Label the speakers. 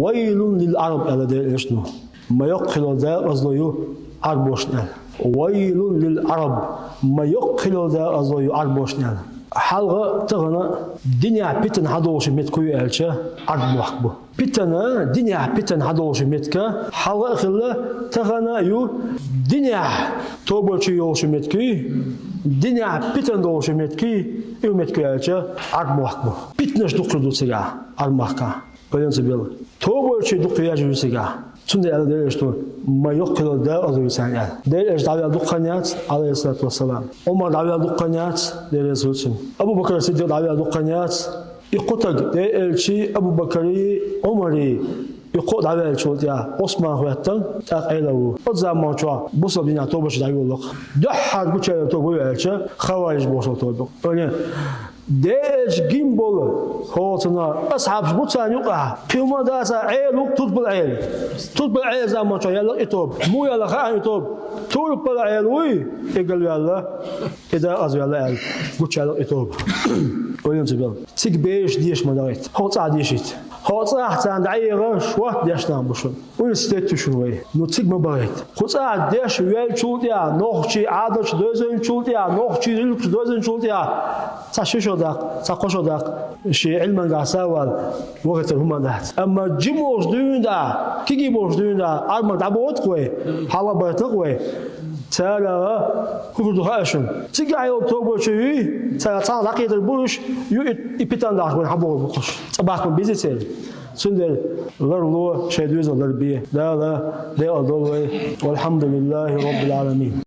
Speaker 1: ويل للعرب على ده شنو ما يقل ذا قصده عربوشنا ويل للعرب ما يقل ذا قصده عربوشنا حلقة تغنى دنيا بيتن هدوش متكوي ألشة عرب وحبه بيتنا دنيا بيتن هدوش متكا حلقة خلا تغنى يو دنيا توبلشي يوش متكي دنيا بيتن دوش متكي يو متكوي ألشة عرب وحبه بيتنش دقردو سجع عرب محكا بلين سبيل توبلشي دقياجو سجع تندي على ديرشتو ما يقل ده أزوجان ديرش دعوة دقنيات عليه الصلاة والسلام عمر دعوة دقنيات ديرسوتشن أبو بكر الصديق دعوة دقنيات يقطع ديرشي أبو بكري عمري يقول دعوة الشوطية عثمان خواتن تقيله أزام مشوا بوصل بينا توبش دعوة لق دحر بتشيل توبه علشة خوارج بوصل توبه يعني ديش جيمبول هوتنا أصحاب بوتان يقع كيما داسا عيل تطب العيل زمان شو يلا يتوب مو يلا خان يتوب تطب العيل وي يقول يلا إذا أزو يلا عيل بوتشال يتوب وين تبغى تيك بيش ديش ما داريت هوتا ديشيت هوتا حتى عيغة شوات ديش نام بشون وين ستيت شنوي نوتيك ما باريت هوتا ديش ويل شولتيا نوخشي عادش دوزن شولتيا نوخشي للك دوزن شولتيا تشيشو داق تقوشو داق شيء علما قاساوال وقت هم دات اما جيموش دون دا كيجي بوش دون دا ارما دابوت قوي حالا بيت قوي تالا كوكو هاشم تيجي يوم توبو شي تالا تاع لقيت البوش يو يبيتان داك وين حبو بقش صباح من بيزيتل سندل غير شي دوز غير بيه لا لا والحمد لله رب العالمين.